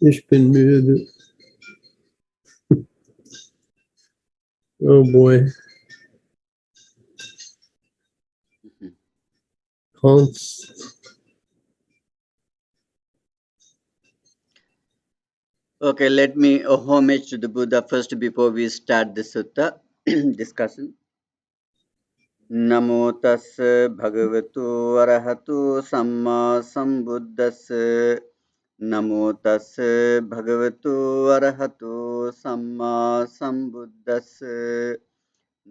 Ich bin müde. Oh boy. Hans. Okay, let me homage to the Buddha first before we start the sutta discussion. Namo tassa bhagavato arahato samma sambuddhassa. Namo tassa bhagavato arahato samma sambuddhassa.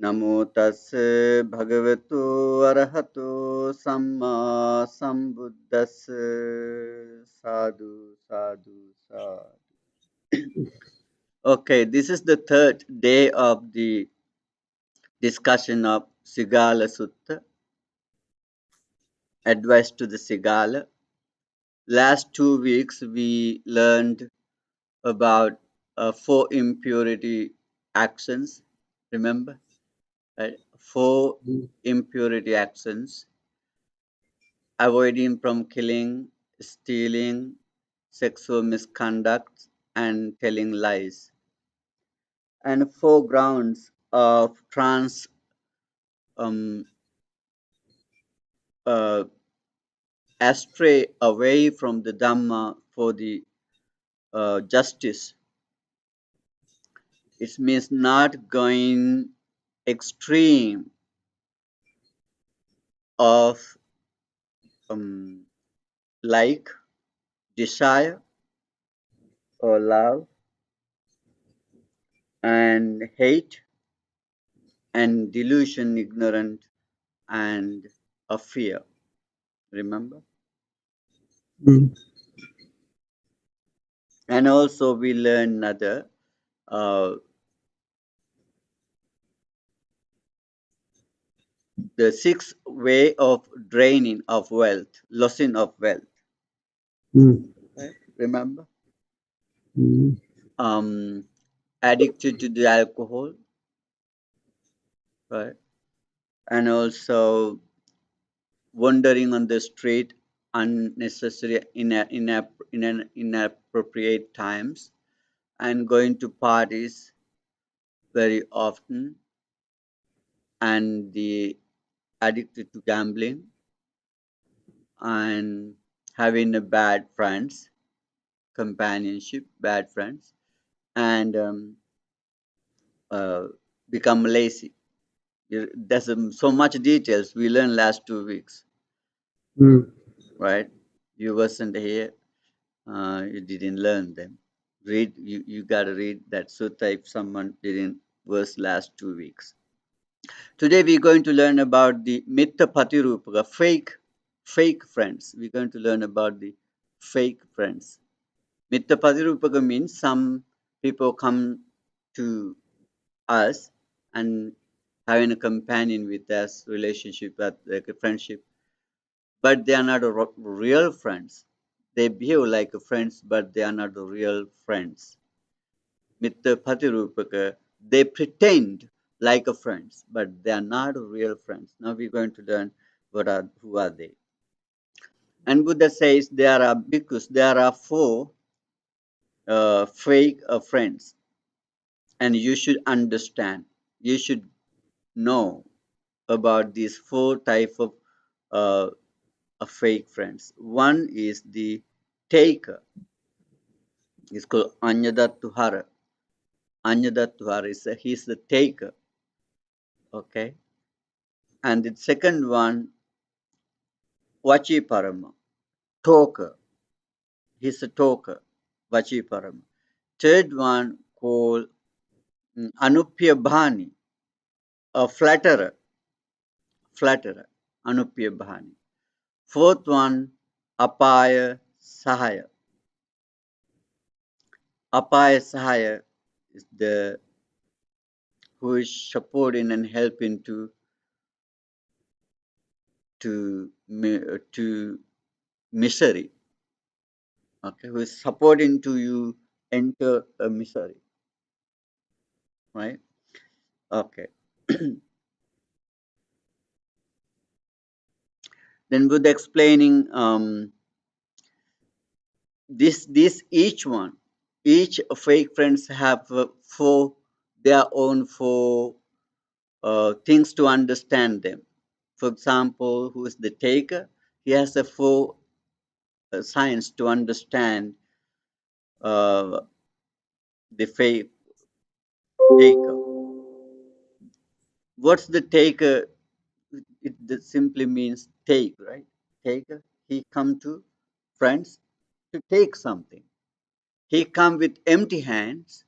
Namo tassa bhagavato arahato samma sambuddhassa. Sadhu, sadhu, sadhu. Okay, this is the third day of the discussion of Sigala Sutta, advice to the Sigala. Last 2 weeks we learned about 4 impurity actions. Remember, right? 4 impurity actions: avoiding from killing, stealing, sexual misconduct, and telling lies. And 4 grounds of um, uh, astray away from the Dhamma for the justice. It means not going extreme of um, like, desire, or love, and hate, and delusion, ignorant, and a fear. Remember? Mm. And also we learn another the sixth way of draining of wealth, losing of wealth. Mm. Right? Remember? Mm. Addicted to the alcohol, right? And also wandering on the street unnecessary in inappropriate times, and going to parties very often, and the addicted to gambling, and having a bad friends companionship, bad friends, and uh, become lazy. There's so much details we learned last 2 weeks, Mm. right? You wasn't here, you didn't learn them. You got to read that sutta if someone didn't verse last 2 weeks. Today we're going to learn about the Mitta Patirupaka, fake friends. We're going to learn about the fake friends. Mitta Patirupaka means some people come to us and having a companion with us, relationship, like a friendship, but they are not real friends. They behave like friends, but they are not the real friends. Mitra Patirupaka, they pretend like a friends, but they are not real friends. Now we're going to learn who are they. And Buddha says there are because there are 4 fake friends, and you should understand. You should know about these 4 type of fake friends. One is the taker. It's called Anyadattuvara. Anyadattuvara he's the taker. Okay. And the second one, Vachiparama, talker. He's a talker, Vachiparama. Third one called Anupyabhani, a flatterer, Anupyabhani. Fourth one, Apaya Sahaya. Apaya Sahaya is the who is supporting and helping to misery. Okay, who is supporting to you enter a misery, right? Okay. Then Buddha explaining this each fake friends have four their own four things to understand them. For example, who is the taker? He has a four signs to understand uh, the fake taker. What's the taker? It simply means take, right? Taker. He come to friends to take something. He come with empty hands,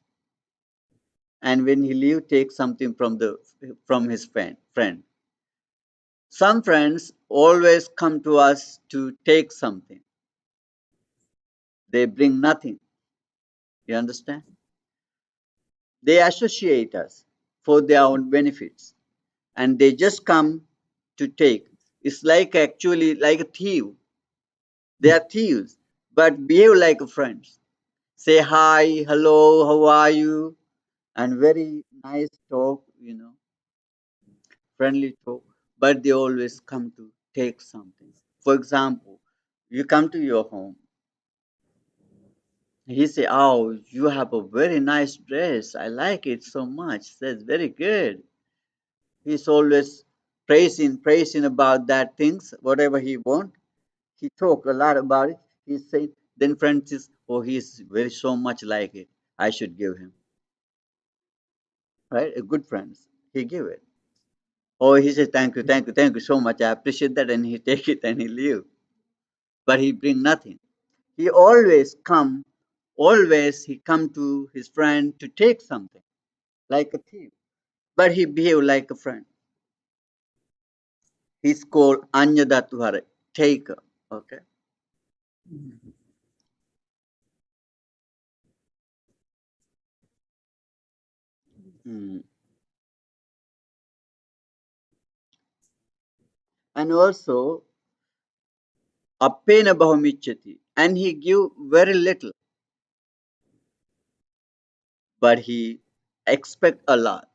and when he leave, take something from his friend. Some friends always come to us to take something. They bring nothing. You understand? They associate us for their own benefits, and they just come to take. It's like actually like a thief. They are thieves, but behave like friends. Say hi, hello, how are you? And very nice talk, friendly talk, but they always come to take something. For example, you come to your home, he say, "Oh, you have a very nice dress. I like it so much." Says, "Very good." He's always praising about that things, whatever he want. He talk a lot about it. He said, then Francis, "Oh, he's very so much like it. I should give him." Right? A good friends. He give it. Or he said, thank you so much. I appreciate that. And he take it and he leave. But he bring nothing. He always he come to his friend to take something, like a thief. But he behave like a friend. He's called Anyadatuhara, taker. Okay. Mm. And also, Appena Bahumichati. And he give very little, but he expect a lot.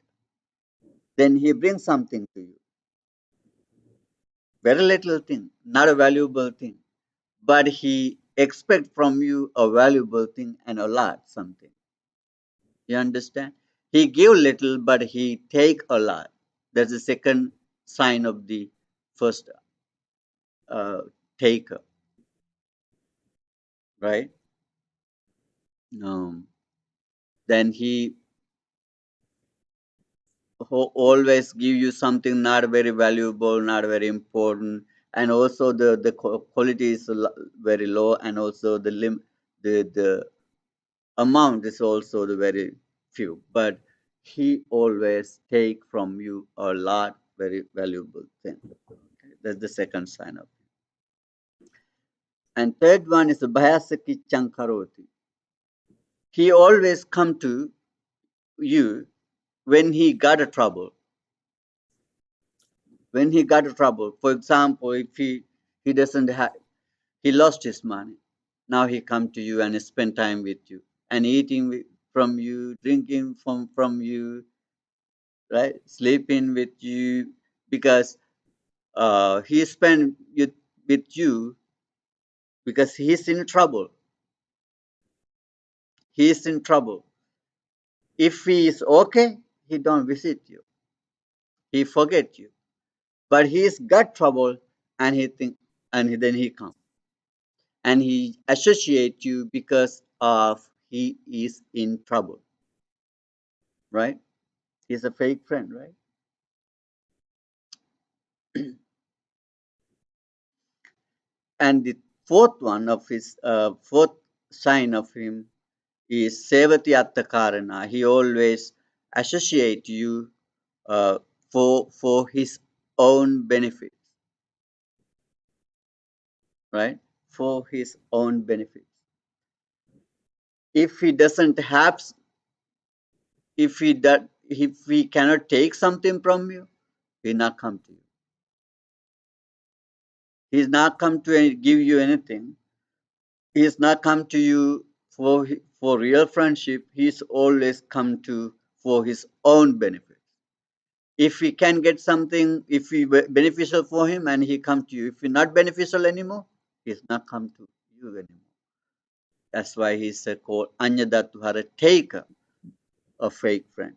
Then he brings something to you. Very little thing, not a valuable thing. But he expect from you a valuable thing and a lot something. You understand? He give little, but he take a lot. That's the second sign of the first uh, taker, right? Um, then he always give you something not very valuable, not very important, and also the quality is very low, and also the amount is also the very few. But he always take from you a lot very valuable thing. Okay? That's the second sign of it. And third one is Bhayasaki Chankaroti. He always come to you when he got a trouble. When he got a trouble, for example, if he doesn't have he lost his money, now he come to you and spend time with you and eating from you, drinking from you, right? Sleeping with you, because he spent with you because he's in trouble. He's in trouble. If he is okay, he don't visit you. He forget you. But he's got trouble, and he think, then he come and he associate you because of he is in trouble, right? He's a fake friend, right? And the fourth sign of him is Sevati Attakarana. He always associate you for his own benefit, right? For his own benefit. If he doesn't have, if he cannot take something from you, he not come to you. He's not come to give you anything. He's not come to you for real friendship. He's always come to for his own benefit. If he can get something, if he beneficial for him, and he come to you. If he not beneficial anymore, he's not come to you anymore. That's why he's called Anyadatuhara, taker, a fake friend.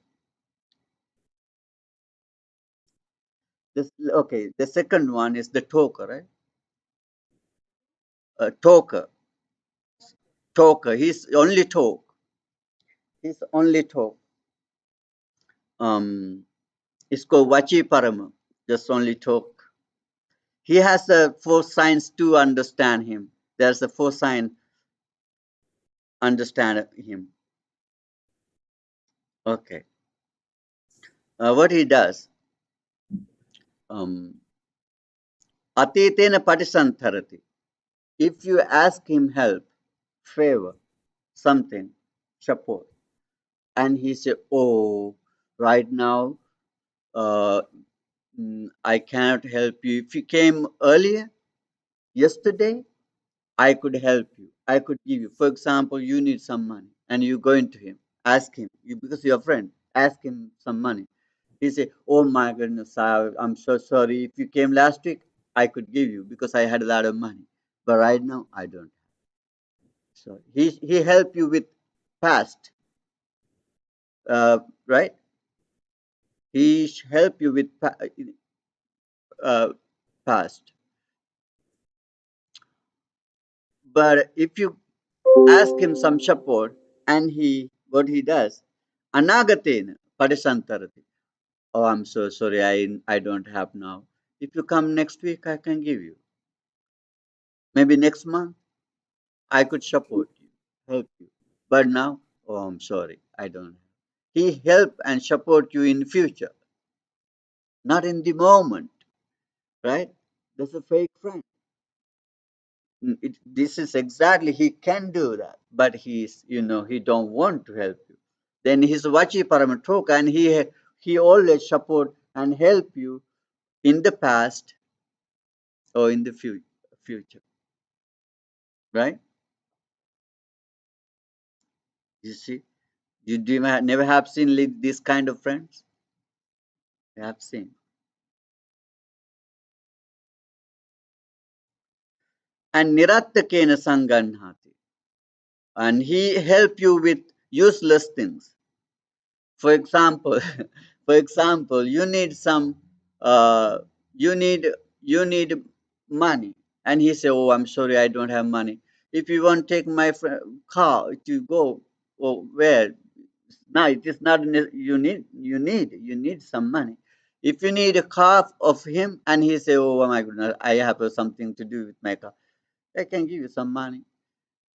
Okay, the second one is the talker, right? Talker, talker. He's only talk. He's only talk. Um, it's called Vachi Parama, just only talk. He has the four signs to understand him. There's a four sign understand him. Okay. What he does, um, Atitena Patisantharati. If you ask him help, favor, something, support, and he say, "Oh, right now, uh, I cannot help you. If you came earlier, yesterday, I could help you. I could give you. For example, you need some money, and you go into him, ask him, because you're a friend, ask him some money. He say, "Oh my goodness, I'm so sorry. If you came last week, I could give you because I had a lot of money, but right now I don't." So he help you with past, right? He help you with uh, past. But if you ask him some support, and he what he does, anagaten padisantarati. Oh, I'm so sorry. I don't have now. If you come next week, I can give you. Maybe next month, I could support you, help you. But now, oh, I'm sorry. I don't. He help and support you in future, not in the moment, right? That's a fake friend. This is exactly he can do that, but he don't want to help you. Then he's vachi paramatroka, and he always support and help you in the past or in the future, right? You see, never have seen this kind of friends. You have seen, and nirattakena sanganhati, and he help you with useless things. For example, for example, you need some, you need you need money, and he say, "Oh, I'm sorry, I don't have money. If you want to take my car to go, or where? Now it is not you need some money. If you need a car of him, and he say, "Oh my goodness, I have something to do with my car," I can give you some money,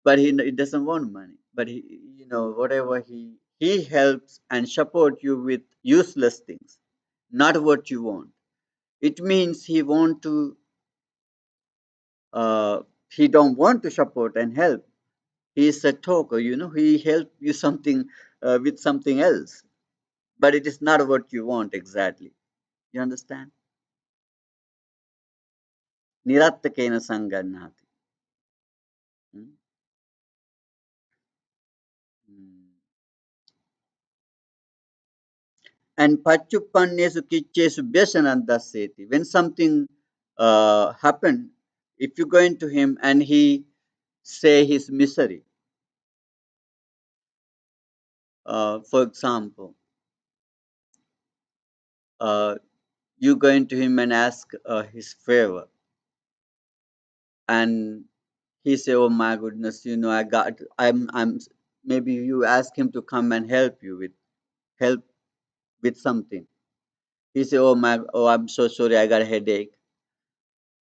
but he doesn't want money, but whatever he helps and support you with useless things, not what you want. It means uh, he don't want to support and help. He is a talker, he help you something, with something else, but it is not what you want exactly. You understand? Nirattakena sanganati. Hmm? Hmm. And Pachupannesu Kichesu Byasanandaseti. When something happened, if you go into him and he say his misery, for example, uh, you go into him and ask his favor, and he say, "Oh my goodness, I'm." Maybe you ask him to come and help with something. He say, "Oh, I'm so sorry, I got a headache,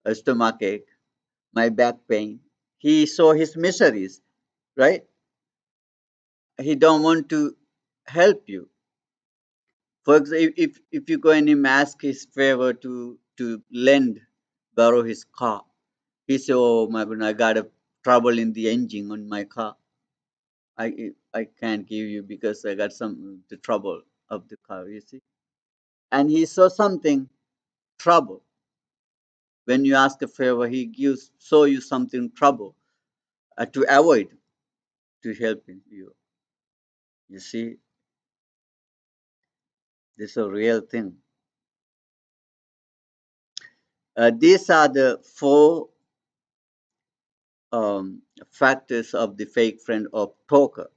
a stomach ache, my back pain." He saw his miseries, right? He don't want to help you. For example, if you go and him ask his favor to borrow his car, he say, "Oh my goodness, I got a trouble in the engine on my car. I can't give you because I got some the trouble of the car." You see, and he saw something trouble. When you ask a favor, he gives show you something trouble, to avoid, to help you. You see, this is a real thing. These are the four factors of the fake friend or talker.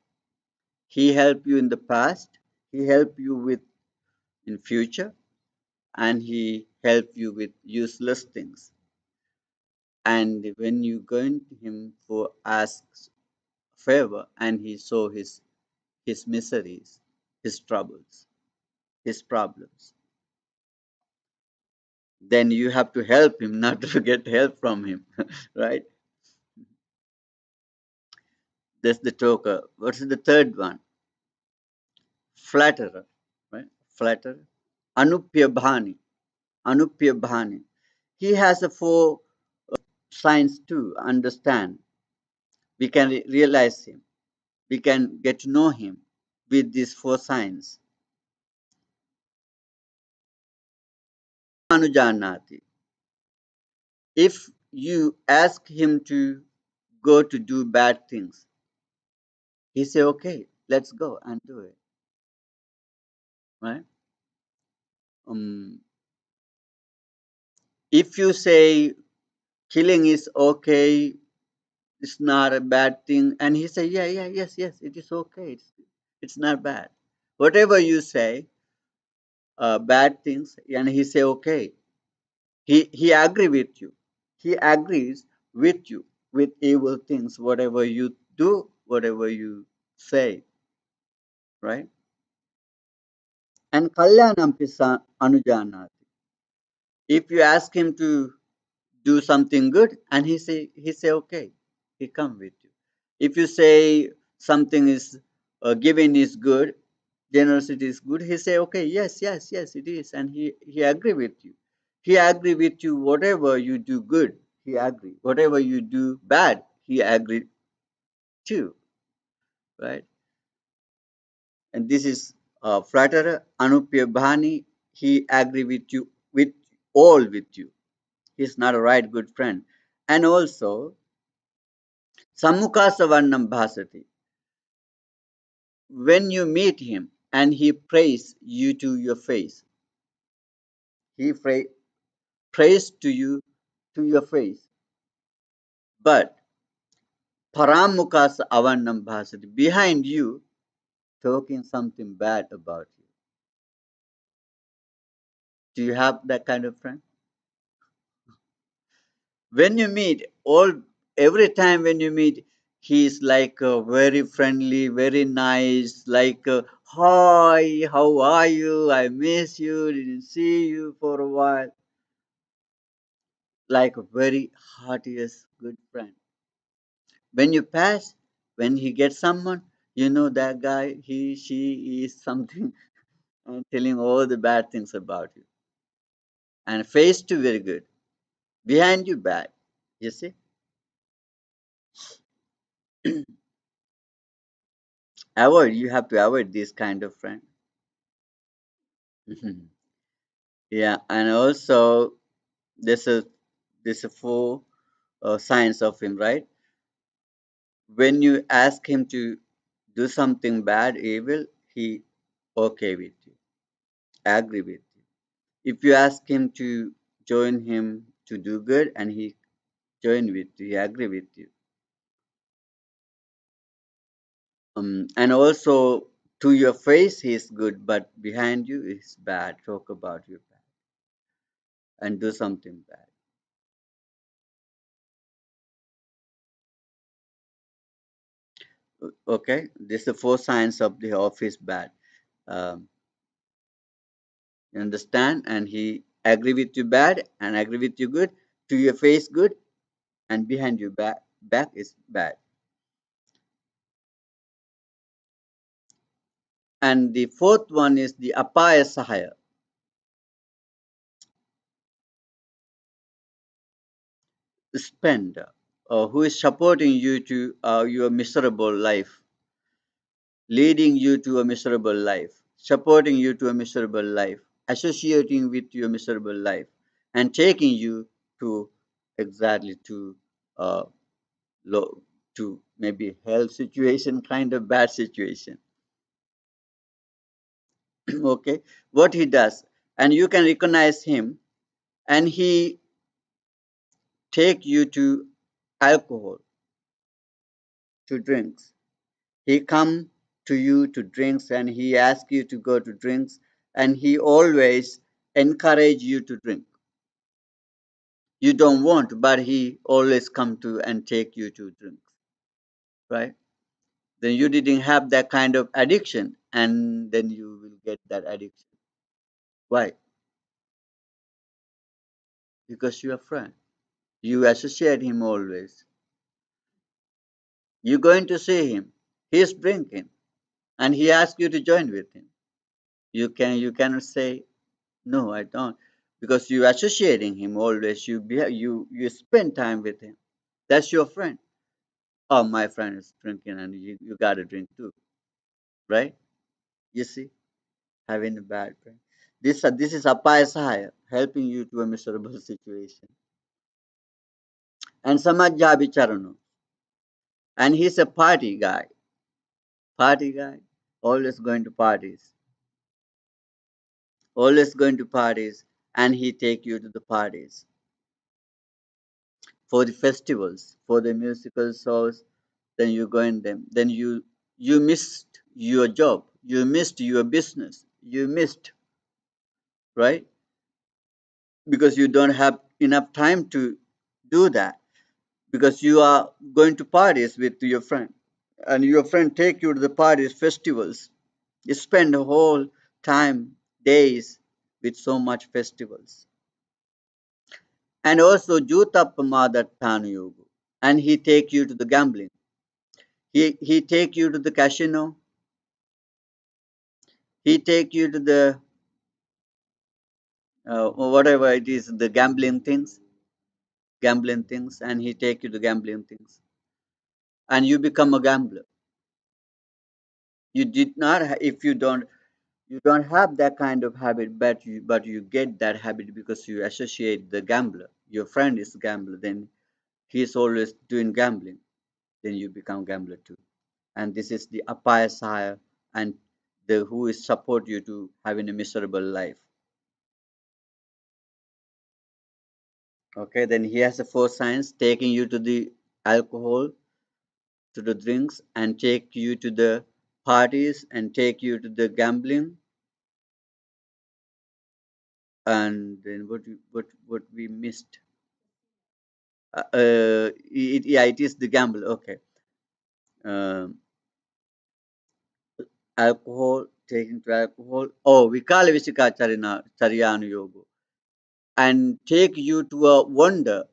He helped you in the past, he helped you with in future, and he helped you with useless things. And when you go to him for ask favor, and he saw his miseries, his troubles, his problems, then you have to help him, not to get help from him, right? That's the talker. What's the third one? Flatterer, right? Flatterer. Anupyabhani. Anupyabhani. He has a four signs to understand. We can realize him. We can get to know him with these four signs. Anujanati. If you ask him to go to do bad things, he say, okay, let's go and do it, right? Um, if you say killing is okay, it's not a bad thing, and he say, yeah, yeah, yes, yes, it is okay. It's not bad. Whatever you say, bad things, and he say, okay, he agree with you. He agrees with you with evil things, whatever you do, whatever you say, right? And kalyanam pisa anujanati. If you ask him to do something good, and he say okay, he come with you. If you say something is giving is good, generosity is good, he say okay, yes, yes, yes, it is, and he agree with you. He agree with you whatever you do good. He agree whatever you do bad. He agree too, right? And this is flatterer Anupyabhani. He agree with you with all with you. He's not a right good friend. And also Sammukasavannam bhasati. When you meet him and he praise you to your face, he praise to you to your face. But Paramukas avannam bhasati. Behind you, talking something bad about you. Do you have that kind of friend? When you meet, every time when you meet, he's like very friendly, very nice, like hi, how are you? I miss you, didn't see you for a while. Like a very heartiest good friend. When you pass, when he gets someone, you know that guy, he, she is something and telling all the bad things about you. And face to very good. Behind you bad. You see? Avoid, you have to avoid this kind of friend. Yeah, and also there's a four signs of him, right? When you ask him to do something bad, evil, he okay with you, agree with you. If you ask him to join him to do good, and he join with you, he agree with you. And also to your face, he's good, but behind you is bad. Talk about you bad and do something bad. Okay, this is the four signs of the office bad. Um, you understand? And he agree with you bad and agree with you good. To your face good, and behind you back is bad. And the fourth one is the apaya sahaya, spend, who is supporting you to your miserable life, leading you to a miserable life, supporting you to a miserable life, associating with your miserable life, and taking you to exactly uh, low, to maybe health situation, kind of bad situation. Okay, what he does, and you can recognize him, and he take you to alcohol. to drinks. He come to you to drinks and he ask you to go to drinks and he always encourage you to drink. You don't want, but he always come to and take you to drinks, right? Then you didn't have that kind of addiction and then you will get that addiction. Why? Because you are friend. You associate him always. You're going to see him. He's drinking and he asks you to join with him. You cannot say no, I don't, because you associating him always. You spend time with him. That's your friend. Oh, my friend is drinking, and you gotta drink too, right? You see, having a bad friend. This is apaya helping you to a miserable situation. And Samajja Bicharano, and he's a party guy, always going to parties, always going to parties, and he take you to the parties for the festivals, for the musical shows. Then you go in them. Then you missed your job, you missed your business, you missed, right? Because you don't have enough time to do that because you are going to parties with your friend and your friend take you to the parties, festivals. You spend the whole time, days with so much festivals. And also Juta Pamada Yoga. And he take you to the gambling. He take you to the casino. He take you to the whatever it is, the gambling things, and he take you to gambling things, and you become a gambler. You did not, you don't have that kind of habit, but you get that habit because you associate the gambler. Your friend is gambler, then he's always doing gambling. Then you become gambler too, and this is the apaya sire and the who is support you to having a miserable life. Okay, then he has a four signs taking you to the alcohol, to the drinks, and take you to the parties and take you to the gambling. And then what we missed, yeah, it is the gamble. Okay. um, Alcohol, taking to alcohol. Oh, vikala visika charina charyanu yoga, and take you to a wander,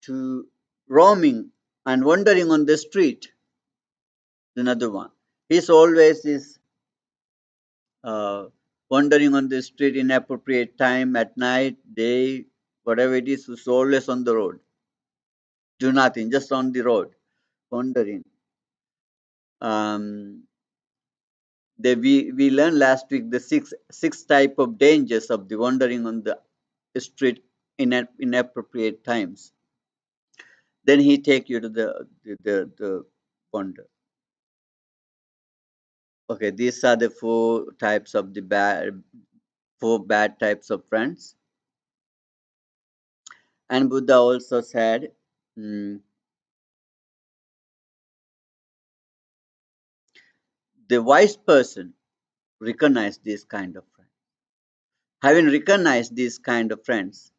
to roaming and wandering on the street. Another one, he's always is uh, wandering on the street inappropriate time at night, day, whatever it is, who's always on the road. Do nothing, just on the road, wandering. Um, we learned last week the six type of dangers of the wandering on the street in inappropriate times. Then he take you to the wander. Okay, these are the four bad types of friends. And Buddha also said, mm, the wise person recognize these kind of friends. Having recognized these kind of friends,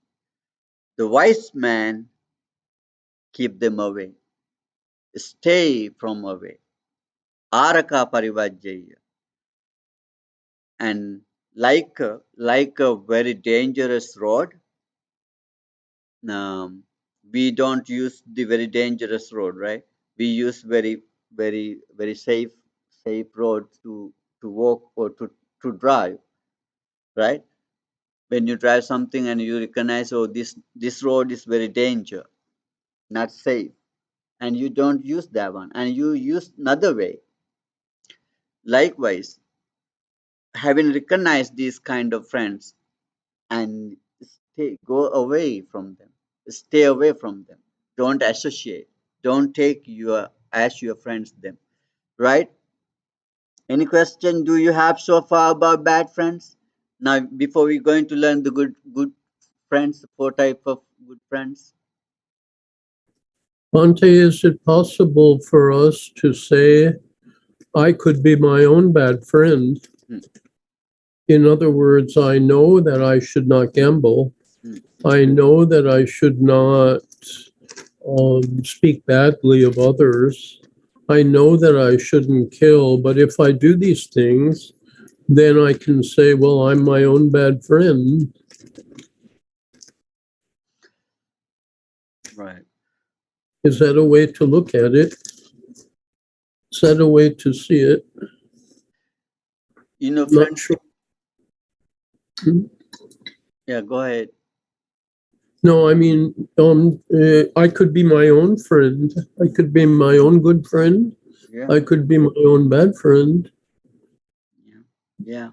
the wise man keep them away, stay from away. Araka parivajaya. And like a very dangerous road, um, we don't use the very dangerous road, right? We use very safe roads to walk or to drive, right? When you drive something and you recognize, oh, this road is very danger, not safe, and you don't use that one and you use another way. Likewise, having recognized these kind of friends and go away from them, stay away from them, don't associate, don't take your as your friends them, right? Any question do you have so far about bad friends? Now before we going to learn the good friends, four type of good friends. Bhante, is it possible for us to say, I could be my own bad friend? Hmm. In other words, I know that I should not gamble. Hmm. I know that I should not speak badly of others. I know that I shouldn't kill, but if I do these things, then I can say, well, I'm my own bad friend. Right. Is that a way to look at it? Is that a way to see it? You know, Not friends. sure. Yeah, go ahead. No, I mean, I could be my own friend. I could be my own good friend. Yeah. I could be my own bad friend. Yeah. Yeah.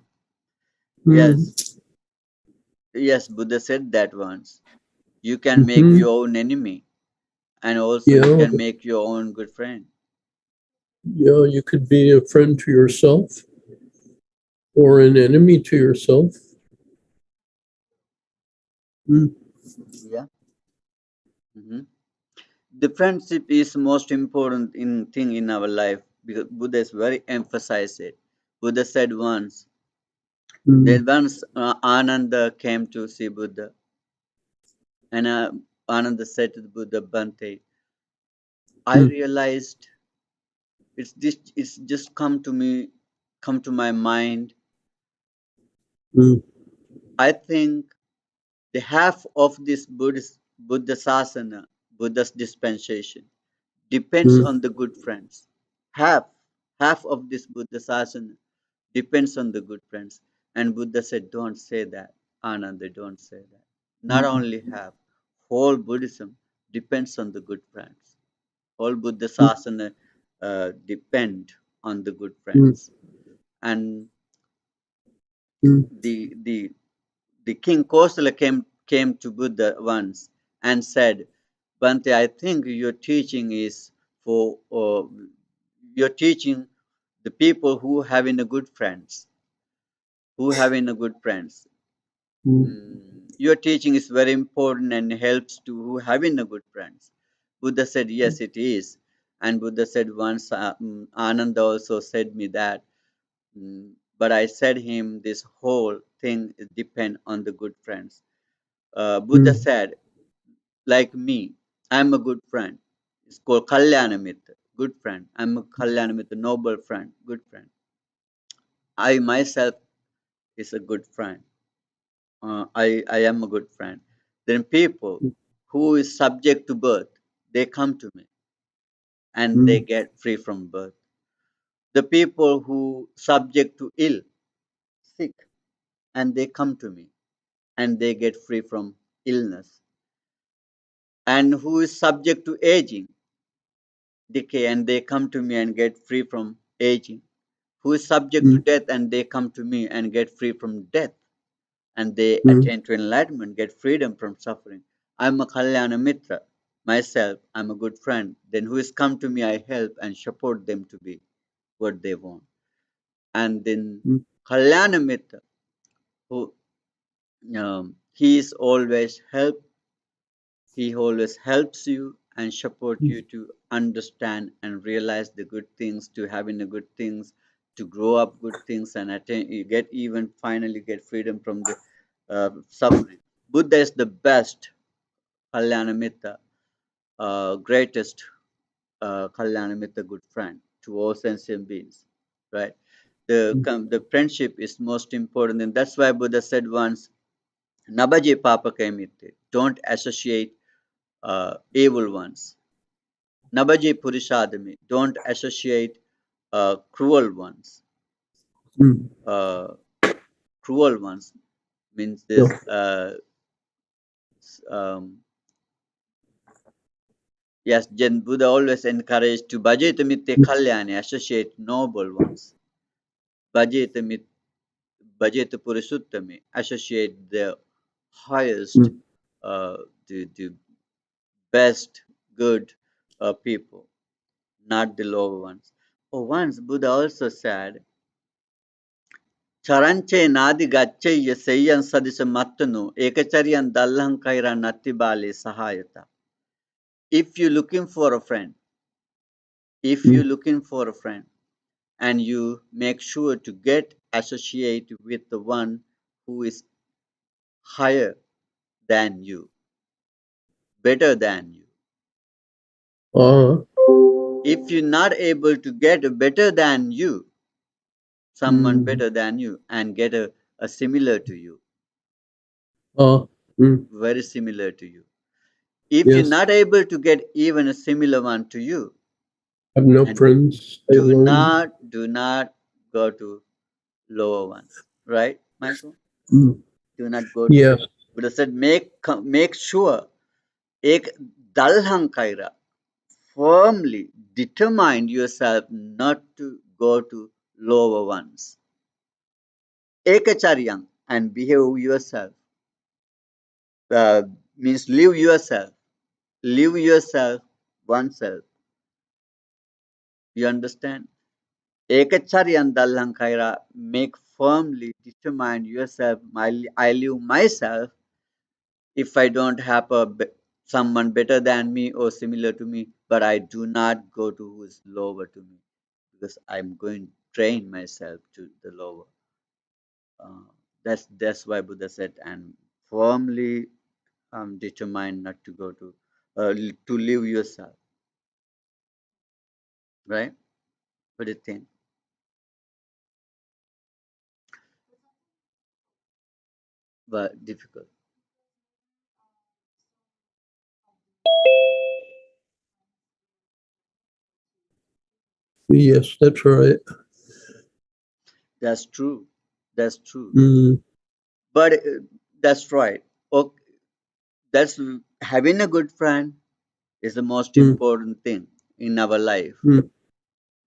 Mm. Yes. Yes, Buddha said that once. You can make Hmm. your own enemy, and also you Yeah, can make your own good friend. yeah, you could be a friend to yourself or an enemy to yourself. Mm. Yeah. Hmm. The friendship is most important thing in our life because Buddha is very emphasized it. Buddha said once, Mm. then once Ananda came to see Buddha, and Ananda said to the Buddha, Bhante, I Mm. realized it's just come to my mind. Mm. I think the half of this Buddha Sasana, Buddha's dispensation, depends Mm. on the good friends. Half, half of this Buddha Sasana depends on the good friends. And Buddha said, don't say that. Ananda, don't say that. Not Mm. only half, whole Buddhism depends on the good friends. Whole Buddha Mm. Sasana depend on the good Mm. friends. And Mm. the the king Kosala came to Buddha once and said, Bhante, I think your teaching is for your teaching the people who having a good friends, who having a good friends. Mm. Your teaching is very important and helps to who having a good friends. Buddha said, yes, it is. And Buddha said once, Ananda also said me that, but I said him this whole thing depend on the good friends. Buddha Mm. said, like me, I'm a good friend. It's called Kalyanamita, good friend. I'm a Kalyanamita, noble friend, good friend. I myself is a good friend. I am a good friend. Then people who is subject to birth, they come to me and they Mm. get free from birth. The people who subject to ill, sick, and they come to me and they get free from illness. And who is subject to aging, decay, and they come to me and get free from aging. Who is subject to Mm. death and they come to me and get free from death and they Mm. attain to enlightenment, get freedom from suffering. I'm a Kalyana Mitra. Myself, I'm a good friend. Then who is come to me, I help and support them to be what they want. And then Mm. Kalyana Mitra, who he is always help. He always helps you and support you to understand and realize the good things, to having the good things, to grow up good things and attain, you get even finally get freedom from the suffering. Buddha is the best Kalyanamitta, greatest Kalyanamitta good friend to all sentient beings, right? The friendship is most important, and that's why Buddha said once, "Nabaje papa kaimitte." Don't associate evil ones. Nabaje Purishadami, don't associate cruel ones. Mm. Uh, Cruel ones means Yeah. this. Yes, Jen Buddha always encouraged to Bhajeta Mitte Kalyani, associate noble ones. Bhajeta Mit Bhajeta Purisuttami, associate the highest, Mm. the best, good people, not the lower ones. For once, Buddha also said, చరంచే నాది గచ్చయ్య సెయ్యం సదిశ మత్తును ఏకచర్యం దల్లం కైర నత్తిబాలి సహాయత. if you're looking for a friend, if you're looking for a friend, and you make sure to get associated with the one who is higher than you, better than you. Ah, If you're not able to get a better than you, someone mm, better than you, and get a similar to you, ah, mm, very similar to you. If you're yes. not able to get even a similar one to you, Have no and friends. Stay alone. do not go to lower ones, right, Michael? Mm, Do not go to. yes. Buddha said, make sure ek dalhang kaira, firmly determine yourself not to go to lower ones. Ekacharyang, and behave yourself. Uh, Means live yourself oneself. You understand? Ekacharyan dalhankaira, make firmly determine yourself. I live myself if I don't have someone better than me or similar to me, but I do not go to who is lower to me because I'm going to train myself to the lower. Uh, that's why Buddha said, and firmly determined not to go to live yourself, right? What do you think? But difficult. Yes, that's right. That's true. That's true. Mm, But that's right. Okay, that's having a good friend is the most mm, important thing in our life. mm,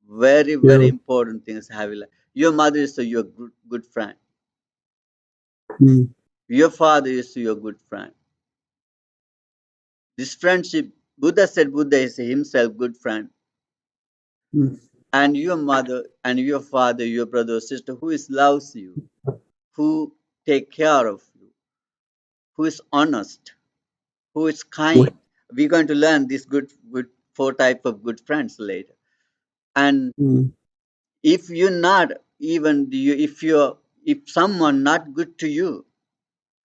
Very, very yeah. important thing is having. Your mother is your good friend. Mm, Your father is your good friend. This friendship, Buddha said Buddha is himself good friend. mm, And your mother and your father, your brother or sister, who is loves you, who take care of you, who is honest, who is what? kind. We're going to learn these good four type of good friends later. And Mm, if you're not even if someone not good to you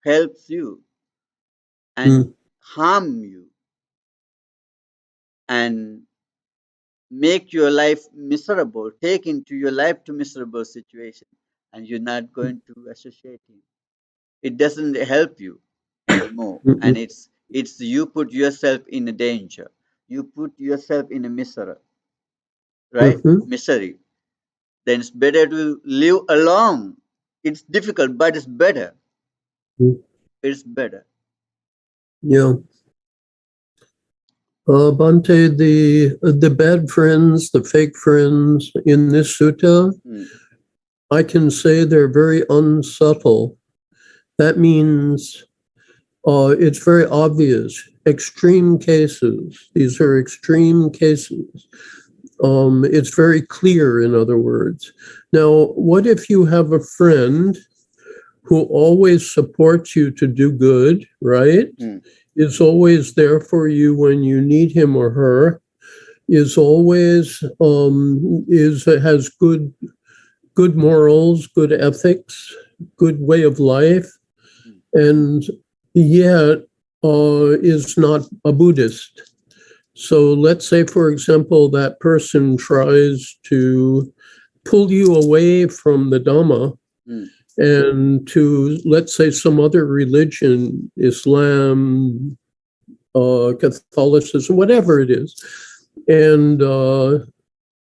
helps you and mm, harm you and make your life miserable, take into your life to miserable situation, and you're not going to associate him, it doesn't help you anymore. mm, And mm, it's you put yourself in a danger, you put yourself in a misery, right? mhm, Misery. Then it's better to live alone. It's difficult, but it's better. mm. It's better. Yeah. Bhante, the bad friends, the fake friends in this sutta, Mm, I can say they're very unsubtle. That means it's very obvious. Extreme cases. These are extreme cases. It's very clear, in other words. Now, what if you have a friend who always supports you to do good, right? mm, Is always there for you when you need him or her, is always is has good morals, good ethics, good way of life, mm, and yet is not a Buddhist. So let's say, for example, that person tries to pull you away from the Dhamma mm, and to, let's say, some other religion, Islam, Catholicism, whatever it is. And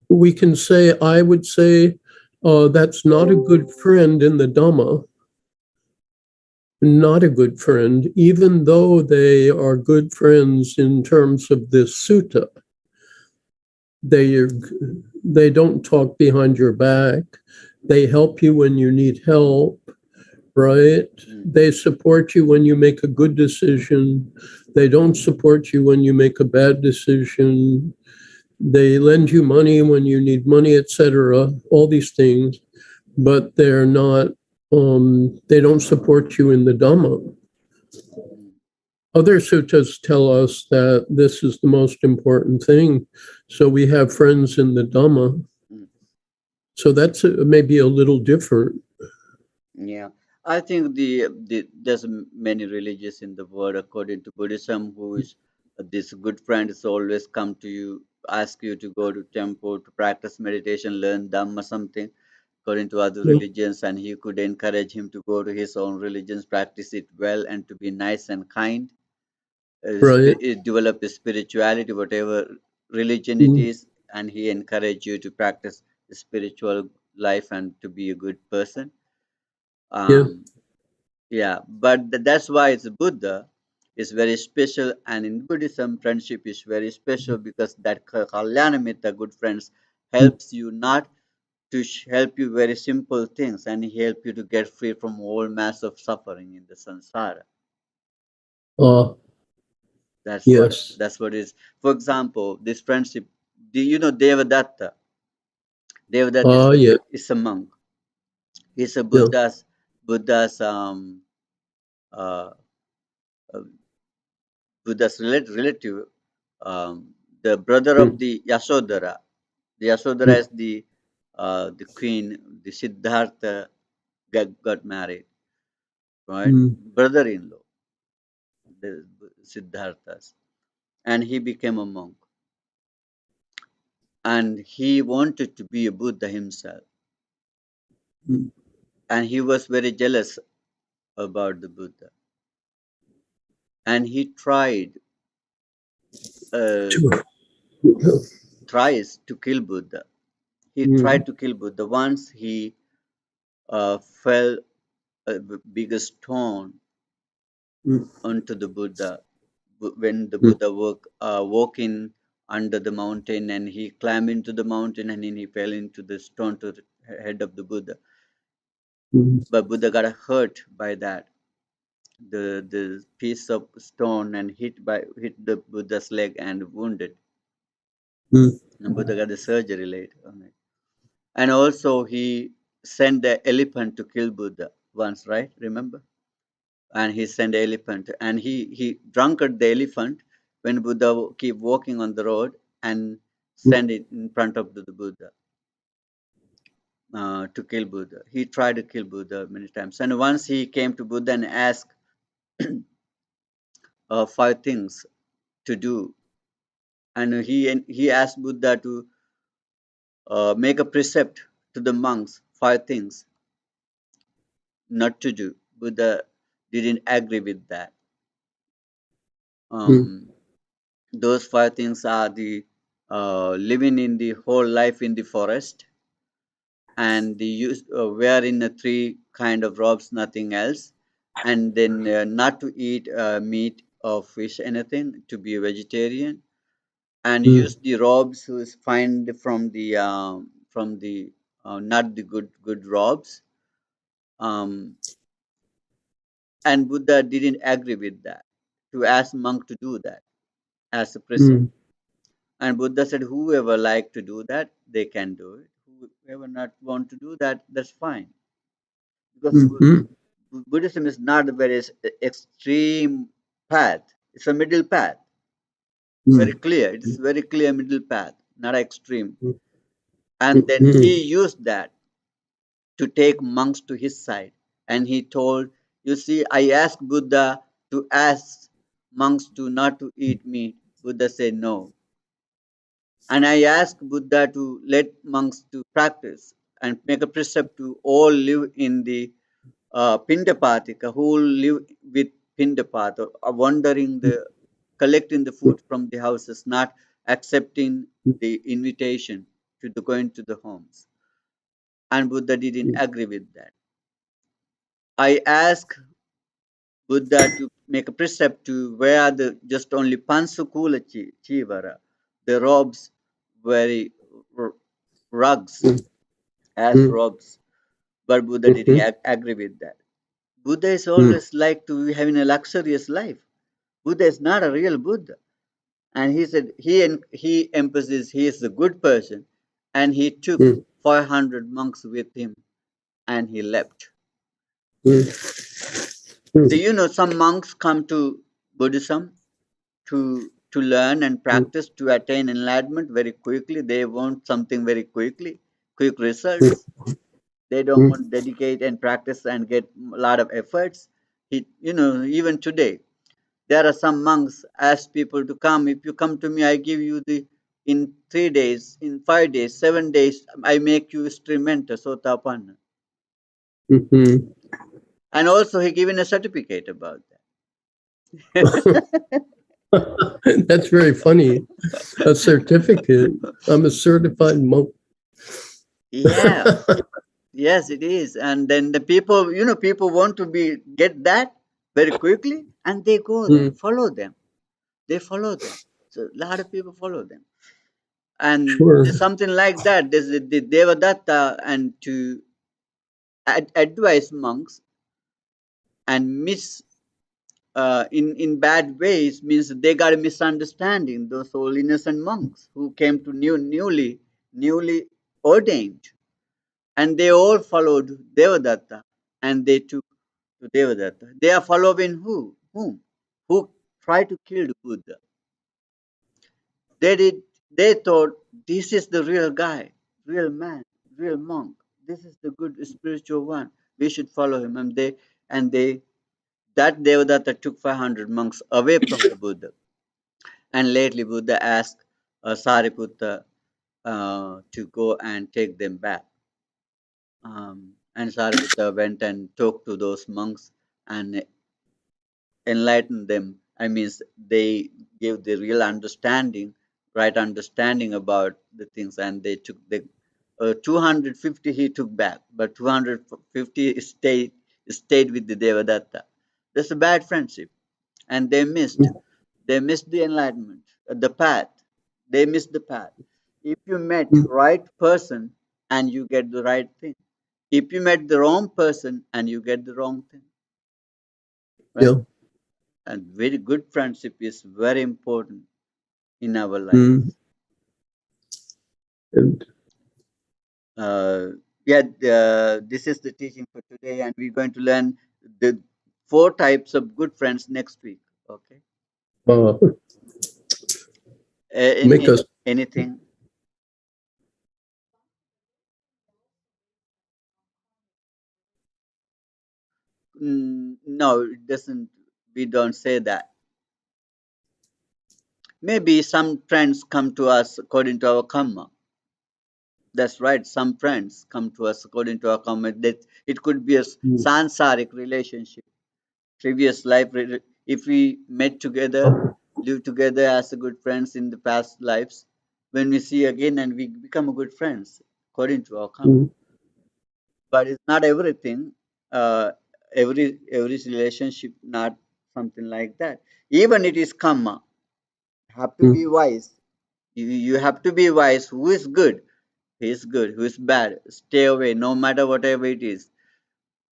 we can say, I would say, that's not a good friend in the Dhamma, not a good friend, even though they are good friends in terms of this sutta. They they don't talk behind your back. They help you when you need help, right? mm, They support you when you make a good decision. They don't support you when you make a bad decision. They lend you money when you need money, etc. All these things, but they're not. They don't support you in the Dhamma. mm. Other suttas tell us that this is the most important thing. So we have friends in the Dhamma. Mm. So that's maybe a little different. Yeah, I think there's many religions in the world. According to Buddhism, who is this good friend is always come to you, ask you to go to temple to practice meditation, learn Dhamma something. According to other Yeah. religions, and he could encourage him to go to his own religions, practice it well, and to be nice and kind. Right. Develop his spirituality, whatever religion it Mm. is, and he encourage you to practice spiritual life and to be a good person. Yeah. Um, yeah, but that's why it's Buddha is very special, and in Buddhism, friendship is very special because that Kalyanamita, good friends, Mm. helps you not to help you very simple things, and he help you to get free from all mass of suffering in the samsara. Uh, That's what yes. that's what is. For example, this friendship. Do you know Devadatta? Devadatta Yeah. is a monk. He's a Yeah. Buddha's uh, uh, Buddha's relative, the brother of Mm. the Yasodhara. The Yasodhara Mm. is the queen. The Siddhartha got married, right? Mm. Brother-in-law, the Siddhartha's, and he became a monk. And he wanted to be a Buddha himself, Mm. and he was very jealous about the Buddha, and he uh, Sure. tries to kill Buddha. He Mm. tried to kill Buddha. Once he fell a bigger stone Mm. onto the Buddha when the Mm. Buddha walking under the mountain, and he climbed into the mountain, and then he fell into the stone to the head of the Buddha. Mm. But Buddha got hurt by that, the piece of stone, and hit the Buddha's leg and wounded. Mm. And Buddha got the surgery later on it. And also he sent the elephant to kill Buddha once, right? Remember? And he sent the elephant, and he drunkard the elephant when Buddha keep walking on the road, and Mm. send it in front of the Buddha to kill Buddha. He tried to kill Buddha many times, and once he came to Buddha and asked five things to do, and he asked Buddha to make a precept to the monks, five things not to do. Buddha didn't agree with that. Mm. Those five things are the living in the whole life in the forest, and the use wearing three kind of robes, nothing else, and then not to eat meat or fish, anything, to be a vegetarian, and Mm. use the robes who is find from the not the good robes. Um, and Buddha didn't agree with that. To ask monk to do that as a precept. Mm. And Buddha said, whoever like to do that, they can do it. Whoever not want to do that, that's fine. Because Mm. Buddhism is not a very extreme path. It's a middle path. Very Mm. clear. It is very clear middle path, not extreme. Mm. And then Mm. he used that to take monks to his side. And he told, you see, I asked Buddha to ask monks to not to eat meat. Buddha said no. And I asked Buddha to let monks to practice and make a precept to all live in the Pindapatika, who live with Pindapata, wandering collecting the food from the houses, not accepting the invitation to going to the homes. And Buddha didn't agree with that. I asked Buddha to make a precept to wear the just only pansukula chivara, the robes, very rugs as Mm. robes, but Buddha didn't Mhm. agree with that. Buddha is Mm. always like to be having a luxurious life. Buddha is not a real Buddha, and he said he emphasized he is a good person, and he took Mm. 500 monks with him, and he left. Mm. Do Mm. you know some monks come to Buddhism to learn and practice to attain enlightenment very quickly. They want something very quickly, quick results. They don't want to dedicate and practice and get a lot of efforts. Even today, there are some monks ask people to come. If you come to me, I give you the in 3 days, in 5 days, 7 days, I make you instrumental, sotapanna. Mhm. And also he given a certificate about that. That's very funny. A certificate. I'm a certified monk. Yeah, yes, it is. And then the people, people want to get that very quickly, and they go there, Mm, follow them. They follow them. So a lot of people follow them. And sure. there's something like that. There's the Devadatta, and to advise monks and in bad ways means they got a misunderstanding. Those old innocent monks who came to newly ordained, and they all followed Devadatta, and they took to Devadatta. They are following who? Whom? Who tried to kill the Buddha. They did. They thought this is the real guy, real man, real monk. This is the good spiritual one. We should follow him. And that Devadatta took 500 monks away from the Buddha. And lately, Buddha asked Sariputta to go and take them back. And Sariputta went and talked to those monks and enlightened them. I mean, they gave the real understanding, right understanding about the things, and they took the 250 he took back, but 250 stayed with the Devadatta. That's a bad friendship, and they missed the enlightenment, the path. They missed the path. If you met Mm, right person and you get the right thing, if you met the wrong person and you get the wrong thing, right? yeah. And very good friendship is very important in our Mm, lives. and Uh, yeah, this is the teaching for today, and we're going to learn the four types of good friends next week. Okay. uh, make us. Anything? No, it doesn't. We don't say that. Maybe some friends come to us according to our karma. That's right. Some friends come to us according to our karma. That it could be a Mm, sansaric relationship, previous life. If we met together, live together as a good friends in the past lives, when we see again and we become a good friends according to our karma. mm, But it's not everything. Uh, every relationship not something like that. Even it is karma. Have to be mm, wise. You have to be wise. Who is good? He is good. Who is bad? Stay away. No matter whatever it is.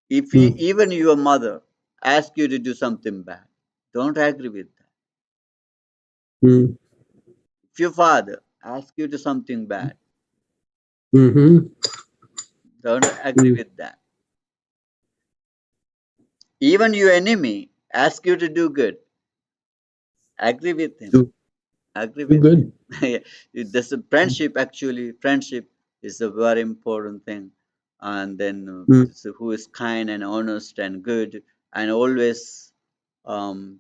If mm, even your mother asks you to do something bad, don't agree with that. mm, If your father asks you to something bad, mhm, don't agree mm. with that. Even your enemy asks you to do good, agree with him. Too, Agree too with good. him. This friendship actually, friendship is a very important thing. And then Mm, who is kind and honest and good and always um,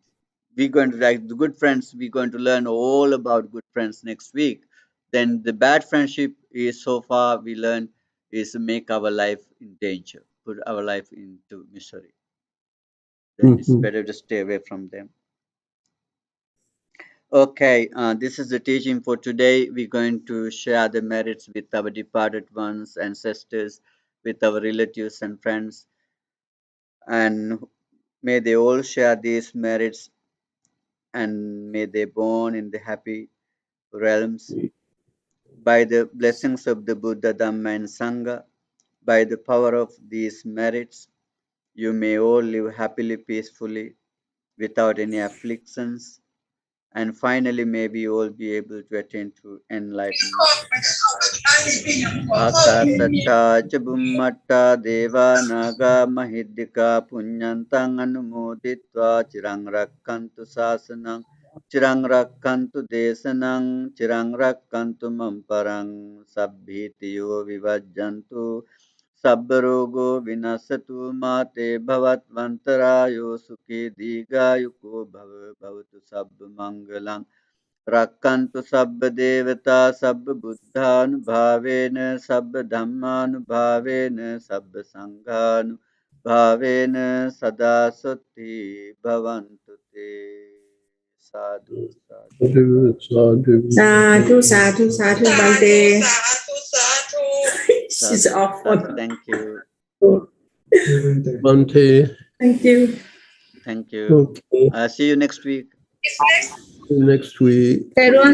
we're going to like the good friends. We're going to learn all about good friends next week. Then the bad friendship is so far we learn is to make our life in danger, put our life into misery. Then it's mhm. better to stay away from them. Okay, this is the teaching for today. We're going to share the merits with our departed ones, ancestors, with our relatives and friends, and may they all share these merits and may they born in the happy realms. By the blessings of the Buddha, Dhamma, and Sangha, by the power of these merits, you may all live happily, peacefully, without any afflictions, and finally may we all be able to attain to enlightenment. Akasatta Chabumata Deva Naga Mahidika Punyantang Anumoditva Chirangrakkantu Sasanang Chirangrakkantu Desanang Chirangrakkantu Mamparang Sabbhitiyo Vivajjantu Sabbarogo Vinasatu Mate Bhavatvantarayo Sukhi Digayuko Bhavatu Sabbamangalang Rakkantu sabba devata sabba buddhanubhavena sabba dhammanubhavena sabba sanghanubhavena sada sati bhavantu te. Sadhu, sadhu. Sadhu, sadhu, sadhu, Bhante. She's Sadhu, off. sadhu. Thank you. Bhante. Thank you. Thank you. Okay. See you next week. Next week. Everyone,